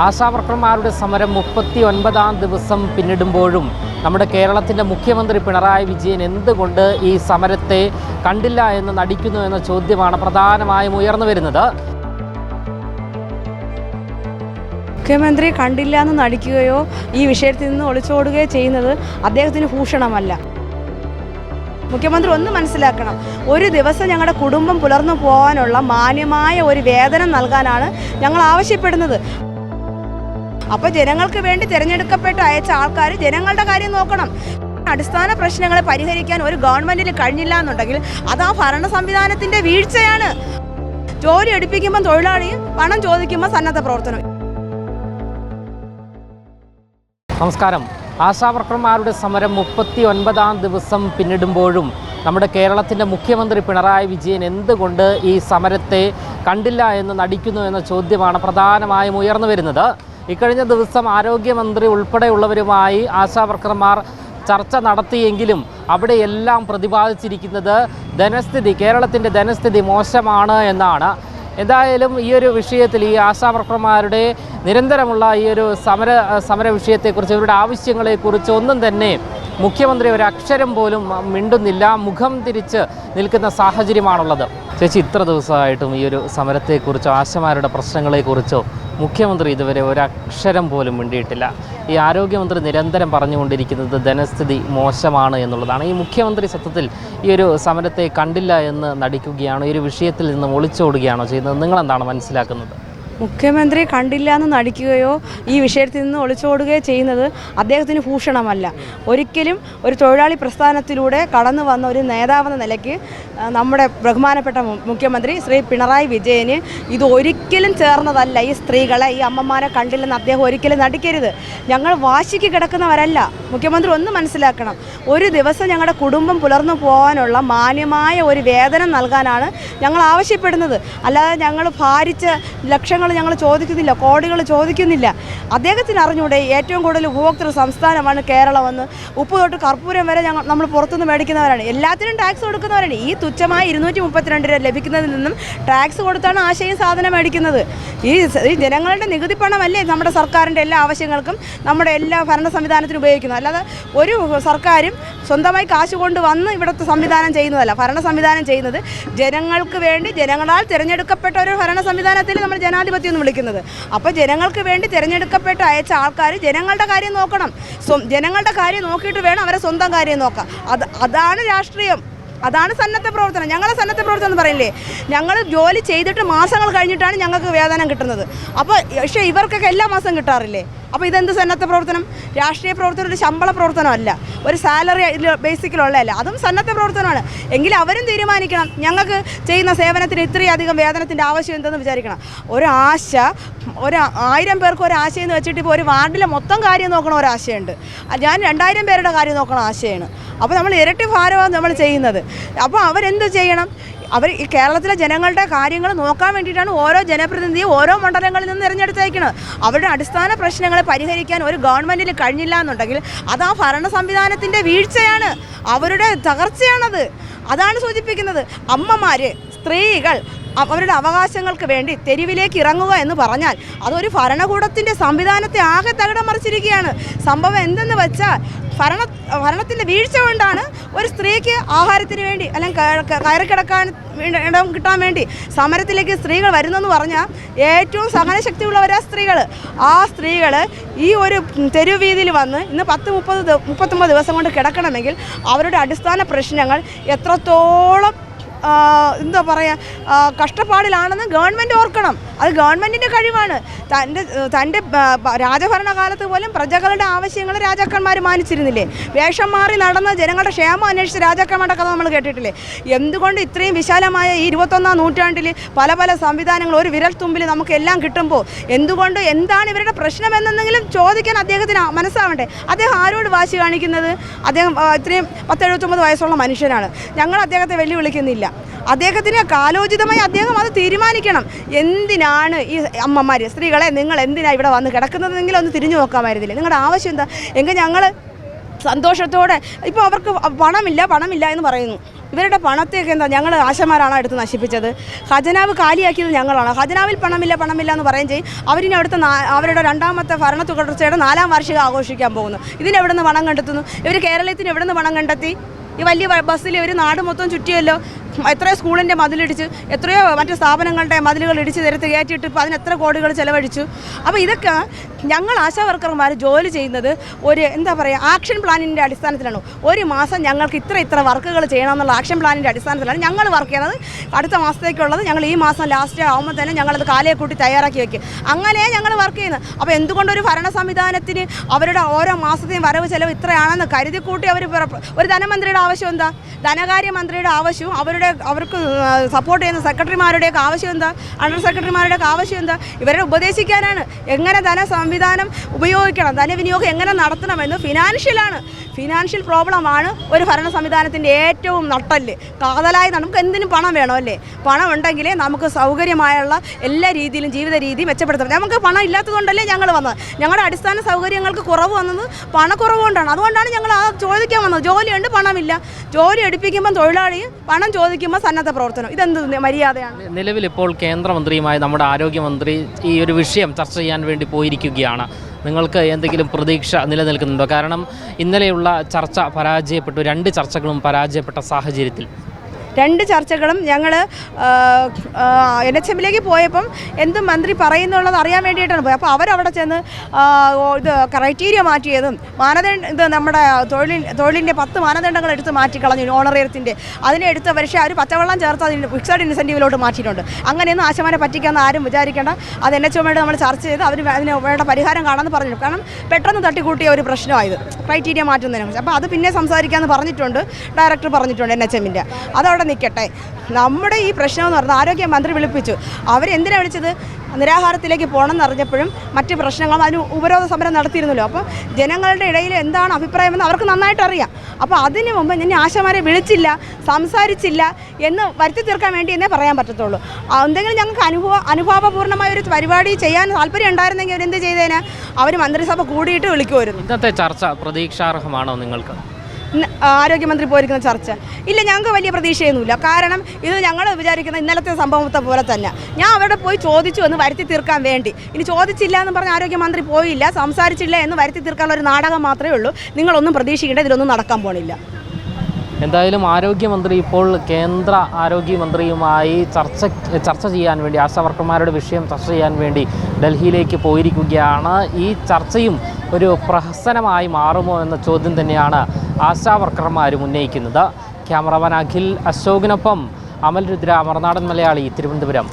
ആശാവർക്കർമാരുടെ സമരം 39ാം ദിവസം പിന്നിടുമ്പോഴും നമ്മുടെ കേരളത്തിൻ്റെ മുഖ്യമന്ത്രി പിണറായി വിജയൻ എന്തുകൊണ്ട് ഈ സമരത്തെ കണ്ടില്ല എന്ന് നടിക്കുന്നു എന്ന ചോദ്യമാണ് പ്രധാനമായും ഉയർന്നു വരുന്നത്. മുഖ്യമന്ത്രി കണ്ടില്ല എന്ന് നടിക്കുകയോ ഈ വിഷയത്തിൽ നിന്ന് ഒളിച്ചോടുകയോ ചെയ്യുന്നത് അദ്ദേഹത്തിന് ഭൂഷണമല്ല. മുഖ്യമന്ത്രി ഒന്ന് മനസ്സിലാക്കണം, ഒരു ദിവസം ഞങ്ങളുടെ കുടുംബം പുലർന്നു പോകാനുള്ള മാന്യമായ ഒരു വേതനം നൽകാനാണ് ഞങ്ങൾ ആവശ്യപ്പെടുന്നത്. അപ്പോൾ ജനങ്ങൾക്ക് വേണ്ടി തിരഞ്ഞെടുക്കപ്പെട്ട് അയച്ച ആൾക്കാർ ജനങ്ങളുടെ കാര്യം നോക്കണം. അടിസ്ഥാന പ്രശ്നങ്ങളെ പരിഹരിക്കാൻ ഒരു ഗവൺമെൻറ്റിന് കഴിഞ്ഞില്ല എന്നുണ്ടെങ്കിൽ അത് ആ ഭരണ സംവിധാനത്തിൻ്റെ വീഴ്ചയാണ്. ജോലി എടുപ്പിക്കുമ്പോൾ തൊഴിലാളി, പണം ചോദിക്കുമ്പോൾ സന്നദ്ധ പ്രവർത്തനം. നമസ്കാരം. ആശാവർക്കർമാരുടെ സമരം 39ാം ദിവസം പിന്നിടുമ്പോഴും നമ്മുടെ കേരളത്തിൻ്റെ മുഖ്യമന്ത്രി പിണറായി വിജയൻ എന്തുകൊണ്ട് ഈ സമരത്തെ കണ്ടില്ല എന്ന് നടിക്കുന്നു എന്ന ചോദ്യമാണ് പ്രധാനമായും ഉയർന്നു വരുന്നത്. ഇക്കഴിഞ്ഞ ദിവസം ആരോഗ്യമന്ത്രി ഉൾപ്പെടെയുള്ളവരുമായി ആശാവർക്കർമാർ ചർച്ച നടത്തിയെങ്കിലും അവിടെയെല്ലാം പ്രതിപാദിച്ചിരിക്കുന്നത് കേരളത്തിൻ്റെ ധനസ്ഥിതി മോശമാണ് എന്നാണ്. എന്തായാലും ഈ ഒരു വിഷയത്തിൽ ഈ ആശാവർക്കർമാരുടെ നിരന്തരമുള്ള ഈ ഒരു സമര വിഷയത്തെക്കുറിച്ച്, ഇവരുടെ ആവശ്യങ്ങളെക്കുറിച്ച് ഒന്നും തന്നെ മുഖ്യമന്ത്രി ഒരു അക്ഷരം പോലും മിണ്ടുന്നില്ല. മുഖം തിരിച്ച് നിൽക്കുന്ന സാഹചര്യമാണുള്ളത്. ചേച്ചി, ഇത്ര ദിവസമായിട്ടും ഈ ഒരു സമരത്തെക്കുറിച്ചോ ആശമാരുടെ പ്രശ്നങ്ങളെക്കുറിച്ചോ മുഖ്യമന്ത്രി ഇതുവരെ ഒരക്ഷരം പോലും മിണ്ടിയിട്ടില്ല. ഈ ആരോഗ്യമന്ത്രി നിരന്തരം പറഞ്ഞുകൊണ്ടിരിക്കുന്നത് ധനസ്ഥിതി മോശമാണ് എന്നുള്ളതാണ്. ഈ മുഖ്യമന്ത്രി സത്യത്തിൽ ഈ ഒരു സമരത്തെ കണ്ടില്ല എന്ന് നടിക്കുകയാണോ, ഈ ഒരു വിഷയത്തിൽ നിന്നും ഒളിച്ചോടുകയാണോ ചെയ്യുന്നത്? നിങ്ങളെന്താണ് മനസ്സിലാക്കുന്നത്? മുഖ്യമന്ത്രി കണ്ടില്ല എന്ന് നടിക്കുകയോ ഈ വിഷയത്തിൽ നിന്ന് ഒളിച്ചോടുകയോ ചെയ്യുന്നത് അദ്ദേഹത്തിന് ഭൂഷണമല്ല. ഒരിക്കലും ഒരു തൊഴിലാളി പ്രസ്ഥാനത്തിലൂടെ കടന്നു വന്ന ഒരു നേതാവെന്ന നിലയ്ക്ക് നമ്മുടെ ബഹുമാനപ്പെട്ട മുഖ്യമന്ത്രി ശ്രീ പിണറായി വിജയന് ഇത് ഒരിക്കലും ചേർന്നതല്ല. ഈ സ്ത്രീകളെ, ഈ അമ്മമാരെ കണ്ടില്ലെന്ന് അദ്ദേഹം ഒരിക്കലും നടിക്കരുത്. ഞങ്ങൾ വാശിക്ക് കിടക്കുന്നവരല്ല. മുഖ്യമന്ത്രി ഒന്ന് മനസ്സിലാക്കണം, ഒരു ദിവസം ഞങ്ങളുടെ കുടുംബം പുലർന്നു പോകാനുള്ള മാന്യമായ ഒരു വേതനം നൽകാനാണ് ഞങ്ങൾ ആവശ്യപ്പെടുന്നത്. അല്ലാതെ ഞങ്ങൾ ഭാരിച്ച ലക്ഷങ്ങൾ ഞങ്ങൾ ചോദിക്കുന്നില്ല, കോടികൾ ചോദിക്കുന്നില്ല. അദ്ദേഹത്തിന് അറിഞ്ഞൂടെ ഏറ്റവും കൂടുതൽ ഉപഭോക്തൃ സംസ്ഥാനമാണ് കേരളമെന്ന്? ഉപ്പ് തൊട്ട് കർപ്പൂരം വരെ നമ്മൾ പുറത്തുനിന്ന് മേടിക്കുന്നവരാണ്. എല്ലാത്തിനും ടാക്സ് കൊടുക്കുന്നവരാണ്. ഈ തുച്ഛമായ 232 രൂപ ലഭിക്കുന്നതിൽ നിന്നും ടാക്സ് കൊടുത്താണ് ആശയം സാധനം മേടിക്കുന്നത്. ഈ ജനങ്ങളുടെ നികുതി പണമല്ലേ നമ്മുടെ സർക്കാരിൻ്റെ എല്ലാ ആവശ്യങ്ങൾക്കും നമ്മുടെ എല്ലാ ഭരണ സംവിധാനത്തിനും ഉപയോഗിക്കുന്നത്. അല്ലാതെ ഒരു സർക്കാരും സ്വന്തമായി കാശ് കൊണ്ട് വന്ന് ഇവിടുത്തെ സംവിധാനം ചെയ്യുന്നതല്ല. ഭരണ സംവിധാനം ചെയ്യുന്നത് ജനങ്ങൾക്ക് വേണ്ടി, ജനങ്ങളാൽ തിരഞ്ഞെടുക്കപ്പെട്ട ഒരു ഭരണ സംവിധാനത്തിൽ നമ്മൾ ജനാധിപത്യം എന്ന് വിളിക്കുന്നത്. അപ്പോൾ ജനങ്ങൾക്ക് വേണ്ടി തിരഞ്ഞെടുക്കപ്പെട്ട് അയച്ച ആൾക്കാർ ജനങ്ങളുടെ കാര്യം നോക്കണം. ജനങ്ങളുടെ കാര്യം നോക്കിയിട്ട് വേണം അവരെ സ്വന്തം കാര്യം നോക്കാം. അതാണ് രാഷ്ട്രീയം, അതാണ് സന്നദ്ധ പ്രവർത്തനം. ഞങ്ങളെ സന്നദ്ധ പ്രവർത്തനം എന്ന് പറയില്ലേ, ഞങ്ങൾ ജോലി ചെയ്തിട്ട് മാസങ്ങൾ കഴിഞ്ഞിട്ടാണ് ഞങ്ങൾക്ക് വേതനം കിട്ടുന്നത്. അപ്പോൾ പക്ഷേ ഇവർക്കൊക്കെ എല്ലാ മാസം കിട്ടാറില്ലേ? അപ്പോൾ ഇതെന്ത് സന്നദ്ധ പ്രവർത്തനം? രാഷ്ട്രീയ പ്രവർത്തനം ഒരു ശമ്പള പ്രവർത്തനമല്ല, ഒരു സാലറി ബേസിക്കിലുള്ളതല്ല, അതും സന്നദ്ധ പ്രവർത്തനമാണ്. എങ്കിലും അവരും തീരുമാനിക്കണം, ഞങ്ങൾക്ക് ചെയ്യുന്ന സേവനത്തിന് ഇത്രയധികം വേതനത്തിൻ്റെ ആവശ്യം എന്തെന്ന് വിചാരിക്കണം. ഒരു 1000 പേർക്ക് ഒരു ആശയം എന്ന് വെച്ചിട്ട് ഇപ്പോൾ ഒരു വാർഡിലെ മൊത്തം കാര്യം നോക്കണ ഒരാശയമുണ്ട്. ഞാൻ 2000 പേരുടെ കാര്യം നോക്കണ ആശയമാണ്. അപ്പോൾ നമ്മൾ ഇരട്ടി ഭാരമാണ് നമ്മൾ ചെയ്യുന്നത്. അപ്പോൾ അവരെന്ത് ചെയ്യണം? അവർ ഈ കേരളത്തിലെ ജനങ്ങളുടെ കാര്യങ്ങൾ നോക്കാൻ വേണ്ടിയിട്ടാണ് ഓരോ ജനപ്രതിനിധിയും ഓരോ മണ്ഡലങ്ങളിൽ നിന്ന് തിരഞ്ഞെടുത്തയക്കുന്നത്. അവരുടെ അടിസ്ഥാന പ്രശ്നങ്ങളെ പരിഹരിക്കാൻ ഒരു ഗവൺമെൻറ്റിന് കഴിഞ്ഞില്ല എന്നുണ്ടെങ്കിൽ അത് ആ ഭരണ സംവിധാനത്തിൻ്റെ വീഴ്ചയാണ്, അവരുടെ തകർച്ചയാണത്. അതാണ് സൂചിപ്പിക്കുന്നത്. അമ്മമാർ, സ്ത്രീകൾ അവരുടെ അവകാശങ്ങൾക്ക് വേണ്ടി തെരുവിലേക്ക് ഇറങ്ങുക എന്ന് പറഞ്ഞാൽ അതൊരു ഭരണകൂടത്തിൻ്റെ സംവിധാനത്തെ ആകെ തകിടം മറിച്ചിരിക്കുകയാണ്. സംഭവം എന്തെന്ന് വെച്ചാൽ ഭരണത്തിൻ്റെ വീഴ്ച കൊണ്ടാണ് ഒരു സ്ത്രീക്ക് ആഹാരത്തിന് വേണ്ടി അല്ലെങ്കിൽ കയറി കിടക്കാൻ ഇടം കിട്ടാൻ വേണ്ടി സമരത്തിലേക്ക് സ്ത്രീകൾ വരുന്നെന്ന് പറഞ്ഞാൽ ഏറ്റവും സഹനശക്തിയുള്ളവരാ സ്ത്രീകൾ. ആ സ്ത്രീകൾ ഈ ഒരു തെരുവീതിയിൽ വന്ന് ഇന്ന് 39 ദിവസം കൊണ്ട് കിടക്കണമെങ്കിൽ അവരുടെ അടിസ്ഥാന പ്രശ്നങ്ങൾ എത്രത്തോളം എന്താ പറയുക കഷ്ടപ്പാടിലാണെന്ന് ഗവൺമെൻറ് ഓർക്കണം. അത് ഗവൺമെൻറ്റിൻ്റെ കഴിവാണ്. തൻ്റെ രാജഭരണകാലത്ത് പോലും പ്രജകളുടെ ആവശ്യങ്ങൾ രാജാക്കന്മാർ മാനിച്ചിരുന്നില്ലേ? വേഷം മാറി നടന്ന് ജനങ്ങളുടെ ക്ഷേമം അന്വേഷിച്ച് രാജാക്കന്മാരുടെ കഥ നമ്മൾ കേട്ടിട്ടില്ലേ? എന്തുകൊണ്ട് ഇത്രയും വിശാലമായ ഈ 21ാം നൂറ്റാണ്ടിൽ പല സംവിധാനങ്ങൾ ഒരു വിരൽ തുമ്പിൽ നമുക്ക് എല്ലാം കിട്ടുമ്പോൾ എന്തുകൊണ്ട്, എന്താണ് ഇവരുടെ പ്രശ്നമെന്നെങ്കിലും ചോദിക്കാൻ അദ്ദേഹത്തിന് മനസ്സാവണ്ടേ? അദ്ദേഹം ആരോട് വാശി കാണിക്കുന്നത്? അദ്ദേഹം ഇത്രയും 10-79 വയസ്സുള്ള മനുഷ്യനാണ്. ഞങ്ങൾ അദ്ദേഹത്തെ വെല്ലുവിളിക്കുന്നില്ല. അദ്ദേഹത്തിന് കാലോചിതമായി അദ്ദേഹം അത് തീരുമാനിക്കണം. എന്തിനാണ് ഈ അമ്മമാർ, സ്ത്രീകളെ നിങ്ങൾ എന്തിനാണ് ഇവിടെ വന്ന് കിടക്കുന്നതെങ്കിലും ഒന്ന് തിരിഞ്ഞു നോക്കാമായിരുന്നില്ലേ? നിങ്ങളുടെ ആവശ്യം എന്താ? എങ്കിൽ ഞങ്ങൾ സന്തോഷത്തോടെ ഇപ്പോൾ അവർക്ക് പണമില്ല എന്ന് പറയുന്നു. ഇവരുടെ പണത്തെയൊക്കെ എന്താ ഞങ്ങൾ ആശമാരാണോ എടുത്ത് നശിപ്പിച്ചത്? ഖജനാവ് കാലിയാക്കിയത് ഞങ്ങളാണ്. ഖജനാവിൽ പണമില്ല എന്ന് പറയുകയും ചെയ്യും. അവരിനി അവിടുത്തെ അവരുടെ രണ്ടാമത്തെ ഭരണ തുടർച്ചയുടെ 4ാം വാർഷികം ആഘോഷിക്കാൻ പോകുന്നു. ഇതിനെവിടെ നിന്ന് പണം കണ്ടെത്തുന്നു? ഇവർ കേരളത്തിന് എവിടെ നിന്ന് പണം കണ്ടെത്തി? ഈ വലിയ ബസ്സിൽ ഒരു നാട് മൊത്തം ചുറ്റിയല്ലോ. എത്രയോ സ്കൂളിൻ്റെ മതിലിടിച്ച്, എത്രയോ മറ്റു സ്ഥാപനങ്ങളുടെ മതിലുകൾ ഇടിച്ച് നിരത്ത് കയറ്റിയിട്ട് ഇപ്പോൾ അതിന് എത്ര കോടികൾ ചിലവഴിച്ചു. അപ്പോൾ ഇതൊക്കെ ഞങ്ങൾ ആശാ വർക്കർമാർ ജോലി ചെയ്യുന്നത് ഒരു എന്താ പറയുക ആക്ഷൻ പ്ലാനിൻ്റെ അടിസ്ഥാനത്തിലാണ്. ഒരു മാസം ഞങ്ങൾക്ക് ഇത്ര വർക്കുകൾ ചെയ്യണമെന്നുള്ള ആക്ഷൻ പ്ലാനിൻ്റെ അടിസ്ഥാനത്തിലാണ് ഞങ്ങൾ വർക്ക് ചെയ്യുന്നത്. അടുത്ത മാസത്തേക്കുള്ളത് ഞങ്ങൾ ഈ മാസം ലാസ്റ്റ് ആകുമ്പോൾ തന്നെ ഞങ്ങളത് കാലയെ കൂട്ടി തയ്യാറാക്കി വയ്ക്കും. അങ്ങനെ ഞങ്ങൾ വർക്ക് ചെയ്യുന്നത്. അപ്പോൾ എന്തുകൊണ്ടൊരു ഭരണ സംവിധാനത്തിന് അവരുടെ ഓരോ മാസത്തെയും വരവ് ചെലവ് ഇത്രയാണെന്ന് കരുതി കൂട്ടി അവർ ഒരു ധനമന്ത്രിയുടെ ആവശ്യം എന്താ? ധനകാര്യമന്ത്രിയുടെ ആവശ്യവും അവർക്ക് സപ്പോർട്ട് ചെയ്യുന്ന സെക്രട്ടറിമാരുടെയൊക്കെ ആവശ്യം എന്താ? അണ്ടർ സെക്രട്ടറിമാരുടെയൊക്കെ ആവശ്യം എന്താ? ഇവരെ ഉപദേശിക്കാനാണ് എങ്ങനെ ധന സംവിധാനം ഉപയോഗിക്കണം, ധനവിനിയോഗം എങ്ങനെ നടത്തണമെന്ന്. ഫിനാൻഷ്യൽ പ്രോബ്ലമാണ് ഒരു ഭരണ സംവിധാനത്തിൻ്റെ ഏറ്റവും നട്ടല്. കാതലായി നമുക്ക് എന്തിനും പണം വേണം അല്ലേ? പണം ഉണ്ടെങ്കിലേ നമുക്ക് സൗകര്യമായുള്ള എല്ലാ രീതിയിലും ജീവിത രീതി മെച്ചപ്പെടുത്താം. നമുക്ക് പണം ഇല്ലാത്തതുകൊണ്ടല്ലേ ഞങ്ങൾ വന്നത്. ഞങ്ങളുടെ അടിസ്ഥാന സൗകര്യങ്ങൾക്ക് കുറവ് വന്നത് പണക്കുറവ് കൊണ്ടാണ്. അതുകൊണ്ടാണ് ഞങ്ങൾ ചോദിക്കാൻ വന്നത്. ജോലിയുണ്ട്, പണമില്ല. ജോലി എടുപ്പിക്കുമ്പം തൊഴിലാളി, പണം ചോദിക്കുമ്പോൾ സന്നദ്ധ പ്രവർത്തനം. ഇതെന്ത് മര്യാദയാണ്? നിലവിൽ ഇപ്പോൾ കേന്ദ്രമന്ത്രിയുമായി നമ്മുടെ ആരോഗ്യമന്ത്രി ഈ ഒരു വിഷയം ചർച്ച ചെയ്യാൻ വേണ്ടി പോയിരിക്കുകയാണ്. നിങ്ങൾക്ക് എന്തെങ്കിലും പ്രതീക്ഷ നിലനിൽക്കുന്നുണ്ടോ? കാരണം ഇന്നലെയുള്ള ചർച്ച പരാജയപ്പെട്ടു, 2 ചർച്ചകളും പരാജയപ്പെട്ട സാഹചര്യത്തിൽ 2 ചർച്ചകളും ഞങ്ങൾ NHMലേക്ക് പോയപ്പം എന്തും മന്ത്രി പറയുന്നുള്ളത് അറിയാൻ വേണ്ടിയിട്ടാണ് പോയത്. അപ്പോൾ അവരവിടെ ചെന്ന് ഇത് ക്രൈറ്റീരിയ മാറ്റിയതും ഇത് നമ്മുടെ തൊഴിലിൻ്റെ 10 മാനദണ്ഡങ്ങൾ എടുത്ത് മാറ്റിക്കളഞ്ഞു. ഓണറേറിയത്തിൻ്റെ അതിനെ എടുത്ത പക്ഷേ അവർ പച്ചവെള്ളം ചേർത്ത് അതിന് ഫിക്സഡ് ഇൻസെൻറ്റീവിലോട്ട് മാറ്റിയിട്ടുണ്ട്. അങ്ങനെയൊന്നും ആശമാരെ പറ്റിക്കാമെന്ന് ആരും വിചാരിക്കേണ്ട. അത് NHMയോട് നമ്മൾ ചർച്ച ചെയ്ത് അതിന് വേണ്ട പരിഹാരം കാണാമെന്ന് പറഞ്ഞു. കാരണം പെട്ടെന്ന് തട്ടിക്കൂട്ടിയ ഒരു പ്രശ്നമായത് ക്രൈറ്റീരിയ മാറ്റുന്നതിനെക്കുറിച്ച്. അപ്പോൾ അത് പിന്നെ സംസാരിക്കാമെന്ന് പറഞ്ഞിട്ടുണ്ട്, ഡയറക്ടർ പറഞ്ഞിട്ടുണ്ട് NHMൻ്റെ. അതവിടെ നിൽക്കട്ടെ. നമ്മുടെ ഈ പ്രശ്നമെന്ന് പറഞ്ഞാൽ ആരോഗ്യമന്ത്രി വിളിപ്പിച്ചു. അവരെന്തിനാണ് വിളിച്ചത്? നിരാഹാരത്തിലേക്ക് പോകണമെന്ന് അറിഞ്ഞപ്പോഴും മറ്റ് പ്രശ്നങ്ങളും അതിന് ഉപരോധ സമരം നടത്തിയിരുന്നല്ലോ. അപ്പോൾ ജനങ്ങളുടെ ഇടയിൽ എന്താണ് അഭിപ്രായമെന്ന് അവർക്ക് നന്നായിട്ട് അറിയാം. അപ്പോൾ അതിന് മുമ്പ് ഞാൻ ആശമാരെ വിളിച്ചില്ല, സംസാരിച്ചില്ല എന്ന് വരുത്തി തീർക്കാൻ വേണ്ടി എന്നേ പറയാൻ പറ്റത്തുള്ളൂ. എന്തെങ്കിലും ഞങ്ങൾക്ക് അനുഭാവപൂർണ്ണമായ ഒരു പരിപാടി ചെയ്യാൻ താല്പര്യം ഉണ്ടായിരുന്നെങ്കിൽ അവരെന്ത് ചെയ്തേനെ? അവർ മന്ത്രിസഭ കൂടിയിട്ട് വിളിക്കുമായിരുന്നു. ഇന്നത്തെ ചർച്ച പ്രതീക്ഷാർഹമാണോ നിങ്ങൾക്ക്? ആരോഗ്യമന്ത്രി പോയിരിക്കുന്ന ചർച്ച ഇല്ല, ഞങ്ങൾക്ക് വലിയ പ്രതീക്ഷയൊന്നുമില്ല. കാരണം ഇത് ഞങ്ങൾ വിചാരിക്കുന്ന ഇന്നലത്തെ സംഭവത്തെ പോലെ തന്നെ. ഞാൻ അവിടെ പോയി ചോദിച്ചു എന്ന് വരുത്തി തീർക്കാൻ വേണ്ടി. ഇനി ചോദിച്ചില്ല എന്ന് പറഞ്ഞ് ആരോഗ്യമന്ത്രി പോയില്ല, സംസാരിച്ചില്ല എന്ന് വരുത്തി തീർക്കാനുള്ള ഒരു നാടകം മാത്രമേ ഉള്ളൂ. നിങ്ങളൊന്നും പ്രതീക്ഷിക്കേണ്ട, ഇതിലൊന്നും നടക്കാൻ പോണില്ല. എന്തായാലും ആരോഗ്യമന്ത്രി ഇപ്പോൾ കേന്ദ്ര ആരോഗ്യമന്ത്രിയുമായി ചർച്ച ചെയ്യാൻ വേണ്ടി, ആശാവർക്കർമാരുടെ വിഷയം ചർച്ച ചെയ്യാൻ വേണ്ടി ഡൽഹിയിലേക്ക് പോയിരിക്കുകയാണ്. ഈ ചർച്ചയും ഒരു പ്രഹസനമായി മാറുമോ എന്ന ചോദ്യം തന്നെയാണ് ആശാവർക്കർമാരും ഉന്നയിക്കുന്നത്. ക്യാമറമാൻ അഖിൽ അശോകിനൊപ്പം അമൽ രുദ്ര, മറുനാടൻ മലയാളി, തിരുവനന്തപുരം.